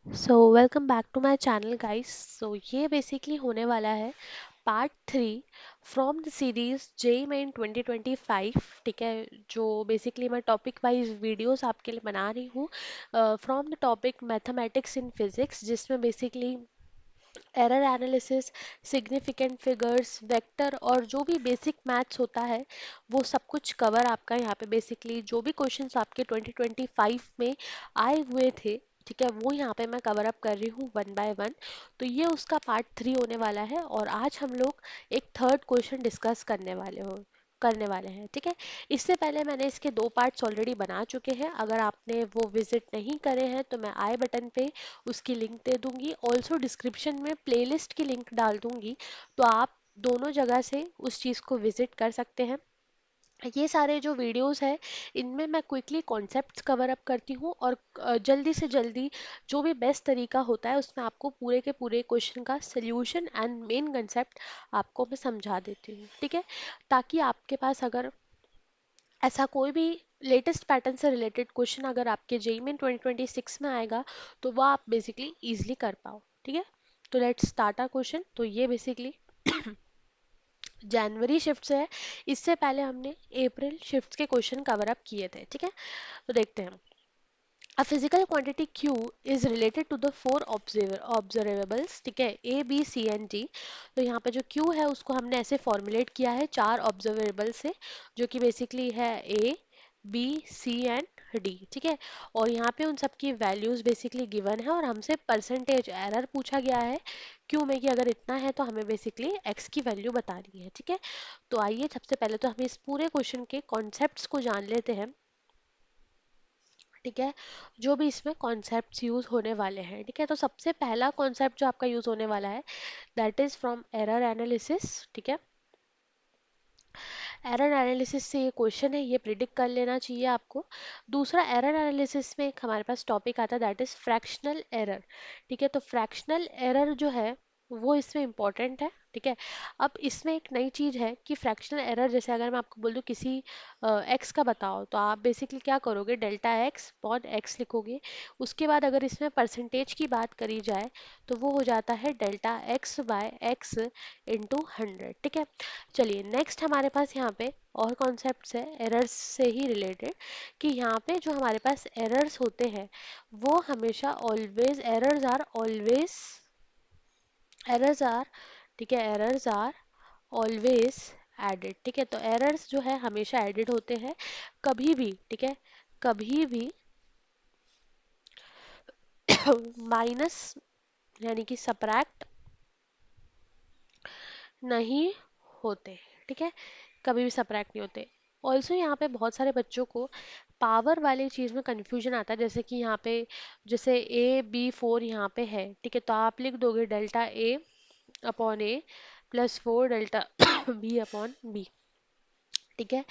So welcome back to my channel guys. So ये basically होने वाला है part 3 from the series JEE Main 2025। ठीक है, जो बेसिकली मैं टॉपिक वाइज वीडियोस आपके लिए बना रही हूँ from the topic mathematics in physics, जिसमें basically error analysis, significant figures, vector और जो भी बेसिक मैथ्स होता है वो सब कुछ कवर आपका यहाँ पे बेसिकली जो भी क्वेश्चंस आपके 2025 में आए हुए थे, ठीक है, वो यहाँ पे मैं कवर अप कर रही हूँ वन बाय वन। तो ये उसका पार्ट 3 होने वाला है और आज हम लोग एक थर्ड क्वेश्चन डिस्कस करने वाले हैं। ठीक है, इससे पहले मैंने इसके दो पार्ट्स ऑलरेडी बना चुके हैं। अगर आपने वो विजिट नहीं करे हैं तो मैं आई बटन पे उसकी लिंक दे दूंगी, ऑल्सो डिस्क्रिप्शन में प्लेलिस्ट की लिंक डाल दूंगी, तो आप दोनों जगह से उस चीज़ को विजिट कर सकते हैं। ये सारे जो वीडियोस है इनमें मैं क्विकली कॉन्सेप्ट्स कवर अप करती हूँ और जल्दी से जल्दी जो भी बेस्ट तरीका होता है उसमें आपको पूरे के पूरे क्वेश्चन का सोल्यूशन एंड मेन कंसेप्ट आपको मैं समझा देती हूँ। ठीक है, ताकि आपके पास अगर ऐसा कोई भी लेटेस्ट पैटर्न से रिलेटेड क्वेश्चन अगर आपके जेई में 2026 में आएगा तो वो आप बेसिकली इजीली कर पाओ। ठीक है, तो लेट्स स्टार्ट आवर क्वेश्चन। तो ये बेसिकली जनवरी शिफ्ट से है, इससे पहले हमने अप्रैल शिफ्ट के क्वेश्चन कवर अप किए थे। ठीक है, तो देखते हैं। A physical quantity Q is related to the four observables, ठीक है, A, B, C and D। तो यहाँ पे जो Q है उसको हमने ऐसे फॉर्मुलेट किया है चार ऑब्जर्वेबल से, जो कि बेसिकली है A, B, C and D। ठीक है, और यहाँ पे उन सब की वैल्यूज बेसिकली गिवन है और हमसे परसेंटेज एरर पूछा गया है Q में कि अगर इतना है तो हमें बेसिकली X की वैल्यू बतानी है। ठीक है, तो आइए सबसे पहले तो हम इस पूरे क्वेश्चन के कॉन्सेप्ट्स को जान लेते हैं। ठीक है, जो भी इसमें कॉन्सेप्ट्स यूज होने वाले हैं। ठीक है, तो सबसे पहला कॉन्सेप्ट जो आपका यूज होने वाला है that is from error analysis. ठीक है, एरर एनालिसिस से ये क्वेश्चन है, ये प्रिडिक्ट कर लेना चाहिए आपको। दूसरा एरर एनालिसिस में एक हमारे पास टॉपिक आता है दैट इज फ्रैक्शनल एरर। ठीक है, तो फ्रैक्शनल एरर जो है वो इसमें इंपॉर्टेंट है। ठीक है, अब इसमें एक नई चीज है कि फ्रैक्शनल एरर, जैसे अगर मैं आपको बोल दूं किसी एक्स का बताओ तो आप बेसिकली क्या करोगे, डेल्टा एक्स पॉड एक्स लिखोगे। उसके बाद अगर इसमें परसेंटेज की बात करी जाए तो वो हो जाता है delta x by x into 100। ठीक है, चलिए नेक्स्ट हमारे पास यहाँ पे और कॉन्सेप्ट्स है एरर्स से ही रिलेटेड, कि यहाँ पे जो हमारे पास एरर्स होते हैं वो हमेशा ऑलवेज एरर्स आर ठीक है, एरर्स आर ऑलवेज एडेड। ठीक है, तो एरर्स जो है हमेशा एडेड होते हैं, कभी भी, ठीक है, कभी भी माइनस यानी कि सब्ट्रैक्ट नहीं होते। ठीक है, कभी भी सब्ट्रैक्ट नहीं होते। ऑल्सो यहाँ पे बहुत सारे बच्चों को पावर वाली चीज़ में कंफ्यूजन आता है, जैसे कि यहाँ पे जैसे A B4 यहाँ पे है, ठीक है, तो आप लिख दोगे delta A upon A plus 4 delta B upon B। ठीक है,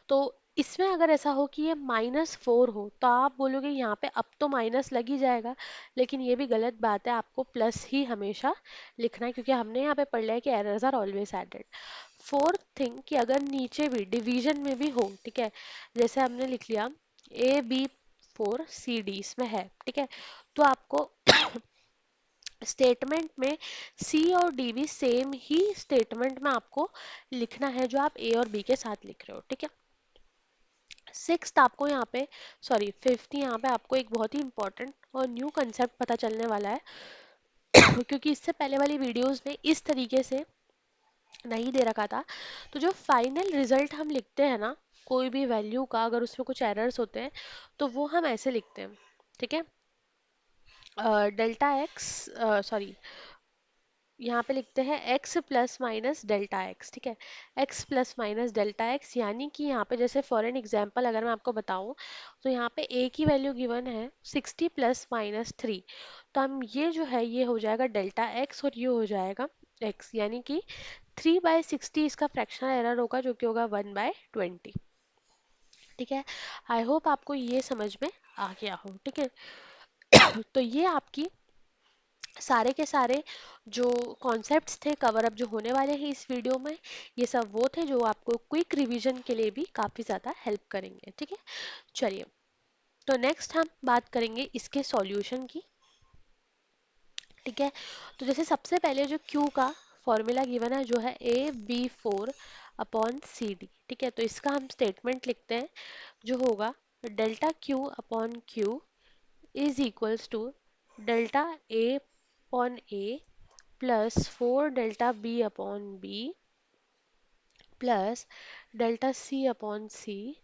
तो इसमें अगर ऐसा हो कि ये -4 हो तो आप बोलोगे यहाँ पे अब तो माइनस लग ही जाएगा, लेकिन ये भी गलत बात है, आपको प्लस ही हमेशा लिखना है, क्योंकि हमने यहाँ पे पढ़ लिया है कि errors are always added. Fourth thing कि अगर नीचे भी डिवीजन में भी हो, ठीक है, जैसे हमने लिख लिया A B4 C D इसमें है, ठीक है, तो आपको स्टेटमेंट में सी और डी भी सेम ही स्टेटमेंट में आपको लिखना है जो आप ए और बी के साथ लिख रहे हो। ठीक है, सिक्स्थ आपको यहाँ पे सॉरी फिफ्थ यहाँ पे आपको एक बहुत ही इंपॉर्टेंट और न्यू कंसेप्ट पता चलने वाला है क्योंकि इससे पहले वाली वीडियोस में इस तरीके से नहीं दे रखा था। तो जो फाइनल रिजल्ट हम लिखते हैं ना कोई भी वैल्यू का, अगर उसमें कुछ एरर्स होते हैं तो वो हम ऐसे लिखते हैं। ठीक है, डेल्टा एक्स सॉरी यहाँ पे लिखते हैं x plus minus delta x. ठीक है, x plus minus delta x, यानी कि यहाँ पे जैसे फॉर एन एग्जाम्पल अगर मैं आपको बताऊँ तो यहाँ पे a की वैल्यू गिवन है 60 प्लस माइनस 3, तो हम ये जो है ये हो जाएगा डेल्टा x और ये हो जाएगा x, यानी कि 3/60 इसका फ्रैक्शनल एरर होगा जो कि होगा 1/20। ठीक है, आई होप आपको ये समझ में आ गया हो। ठीक है, तो ये आपकी सारे के सारे जो कॉन्सेप्ट्स थे कवर अप जो होने वाले हैं इस वीडियो में, ये सब वो थे जो आपको क्विक रिवीजन के लिए भी काफ़ी ज़्यादा हेल्प करेंगे। ठीक है, चलिए, तो नेक्स्ट हम बात करेंगे इसके सॉल्यूशन की। ठीक है। तो जैसे सबसे पहले जो Q का फॉर्मूला गिवन है जो है AB4/CD, ठीक है। तो इसका हम स्टेटमेंट लिखते हैं जो होगा delta Q/Q is equals to delta A/A plus 4 delta B/B plus delta C/C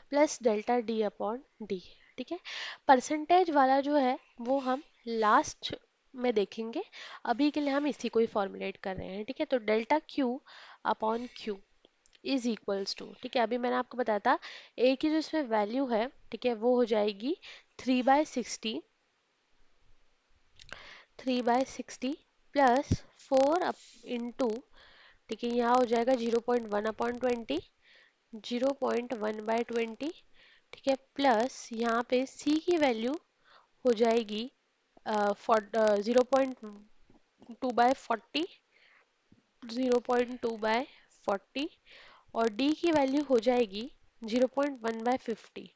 plus delta D/D, ठीक है। परसेंटेज वाला जो है वो हम लास्ट में देखेंगे, अभी के लिए हम इसी को ही फॉर्मुलेट कर रहे हैं, ठीक है। तो delta Q/Q is equals to, ठीक है, अभी मैंने आपको बताया था ए की जो इसमें वैल्यू है, ठीक है, वो हो जाएगी 3/60, 3/60 प्लस 4 इंटू, ठीक है, यहाँ हो जाएगा 0.1/20, 0.1/20, ठीक है, प्लस यहाँ पे C की वैल्यू हो जाएगी 0.2/40, 0.2/40, और D की वैल्यू हो जाएगी 0.1/50,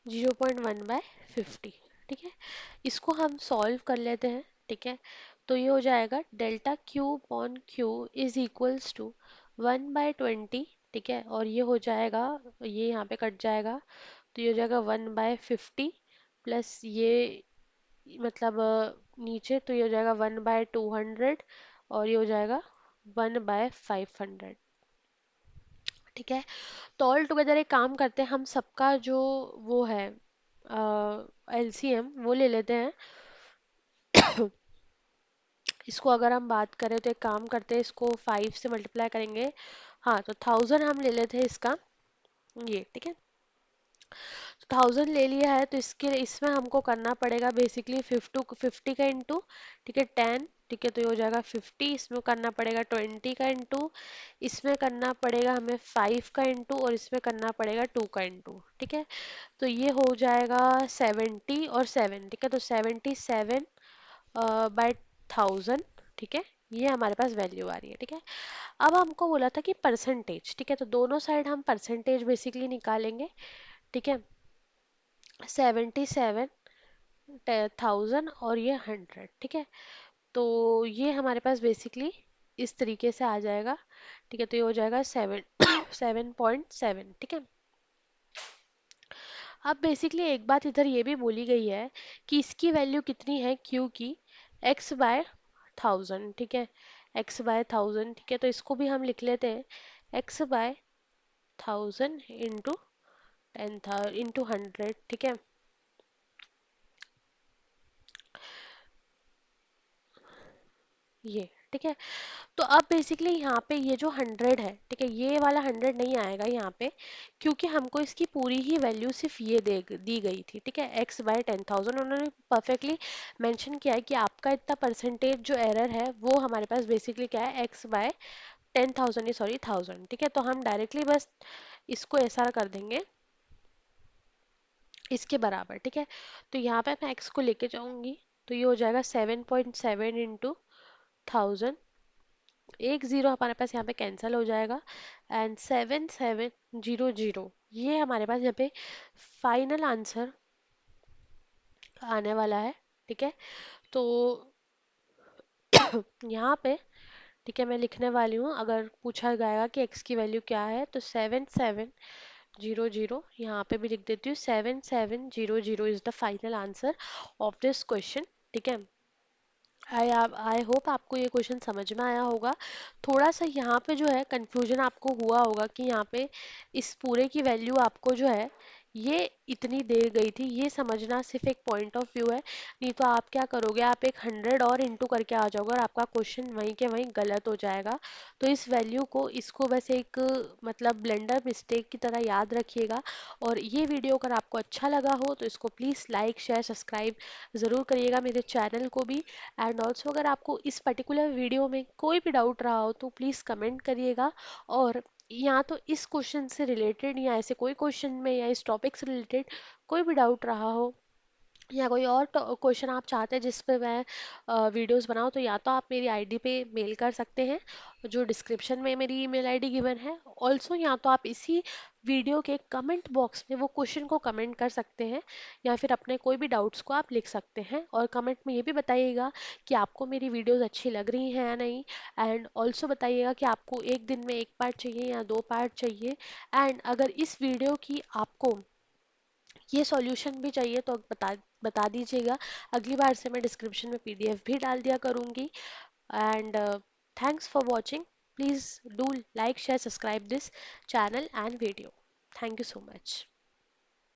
0.1/50, ठीक है। इसको हम सॉल्व कर लेते हैं, ठीक है। तो ये हो जाएगा delta Q/Q is equals to 1/20, ठीक है, और ये हो जाएगा, ये यहाँ पे कट जाएगा, तो ये हो जाएगा 1/50 प्लस ये मतलब नीचे, तो ये हो जाएगा 1/200, और ये हो जाएगा 1/500, ठीक है। तो ऑल टुगेदर एक काम करते हैं, हम सबका जो वो है एलसीएम वो ले लेते हैं। इसको अगर हम बात करें तो एक काम करते हैं, इसको 5 से मल्टीप्लाई करेंगे। हाँ, तो 1000 हम ले लेते हैं इसका, ये ठीक है। 1000 ले लिया है तो इसके इसमें हमको करना पड़ेगा बेसिकली 50 का इंटू, ठीक है, 10, ठीक है, तो ये हो जाएगा 50, इसमें करना पड़ेगा 20 का इंटू, इसमें करना पड़ेगा हमें 5 का इंटू, और इसमें करना पड़ेगा 2 का इंटू, ठीक है। तो ये हो जाएगा 70 और 7, ठीक है, तो 77/1000, ठीक है, ये हमारे पास वैल्यू आ रही है, ठीक है। अब हमको बोला था कि परसेंटेज, ठीक है, तो दोनों साइड हम परसेंटेज बेसिकली निकालेंगे, ठीक है। 77,000 और ये 100, ठीक है। तो ये हमारे पास बेसिकली इस तरीके से आ जाएगा, ठीक है। तो ये हो जाएगा 7.7, ठीक है। अब बेसिकली एक बात इधर ये भी बोली गई है कि इसकी वैल्यू कितनी है क्यू की, x/1000, ठीक है, x/1000, ठीक है। तो इसको भी हम लिख लेते हैं x/1000 इंटू 10,000 इंटू 100, ठीक है, ये ठीक है। तो अब बेसिकली यहाँ पे ये जो 100 है, ठीक है, ये वाला 100 नहीं आएगा यहाँ पे, क्योंकि हमको इसकी पूरी ही वैल्यू सिर्फ ये दी गई थी, ठीक है, x/10,000। उन्होंने परफेक्टली मेंशन किया है कि आपका इतना परसेंटेज जो एरर है वो हमारे पास बेसिकली क्या है, x/10,000, सॉरी 1000, ठीक है। तो हम डायरेक्टली बस इसको ऐसा कर देंगे इसके बराबर, ठीक है। तो यहाँ पे मैं x को लेके जाऊंगी, तो ये हो जाएगा 7.7 इंटू 1000, एक जीरो हमारे पास यहाँ पे कैंसिल हो जाएगा, एंड 7700, ये हमारे पास यहाँ पे फाइनल आंसर आने वाला है, ठीक है। तो यहाँ पे, ठीक है, मैं लिखने वाली हूँ, अगर पूछा जाएगा कि x की वैल्यू क्या है, तो 7700, यहाँ पे भी लिख देती हूँ, 7700 is the final answer of this question, ठीक है। आई होप आपको ये क्वेश्चन समझ में आया होगा। थोड़ा सा यहाँ पे जो है कंफ्यूजन आपको हुआ होगा कि यहाँ पे इस पूरे की वैल्यू आपको जो है ये इतनी दे गई थी, ये समझना सिर्फ एक पॉइंट ऑफ व्यू है, नहीं तो आप क्या करोगे, आप एक 100 और इंटू करके आ जाओगे और आपका क्वेश्चन वहीं के वहीं गलत हो जाएगा। तो इस वैल्यू को, इसको बस एक मतलब ब्लेंडर मिस्टेक की तरह याद रखिएगा। और ये वीडियो अगर आपको अच्छा लगा हो तो इसको प्लीज़ लाइक शेयर सब्सक्राइब ज़रूर करिएगा मेरे चैनल को भी। एंड ऑल्सो अगर आपको इस पर्टिकुलर वीडियो में कोई भी डाउट रहा हो तो प्लीज़ कमेंट करिएगा। और या तो इस क्वेश्चन से रिलेटेड या ऐसे कोई क्वेश्चन में या इस टॉपिक से रिलेटेड कोई भी डाउट रहा हो या कोई और क्वेश्चन आप चाहते हैं जिस पे मैं वीडियोस बनाऊं, तो या तो आप मेरी आईडी पे मेल कर सकते हैं, जो डिस्क्रिप्शन में मेरी ईमेल आईडी गिवन है। ऑल्सो या तो आप इसी वीडियो के कमेंट बॉक्स में वो क्वेश्चन को कमेंट कर सकते हैं, या फिर अपने कोई भी डाउट्स को आप लिख सकते हैं। और कमेंट में ये भी बताइएगा कि आपको मेरी वीडियोस अच्छी लग रही हैं या नहीं। एंड ऑल्सो बताइएगा कि आपको एक दिन में एक पार्ट चाहिए या दो पार्ट चाहिए। एंड अगर इस वीडियो की आपको ये सॉल्यूशन भी चाहिए तो बता बता दीजिएगा। अगली बार से मैं डिस्क्रिप्शन में पीडीएफ भी डाल दिया करूँगी। And thanks for watching. Please do like share subscribe this channel and video. Thank you so much.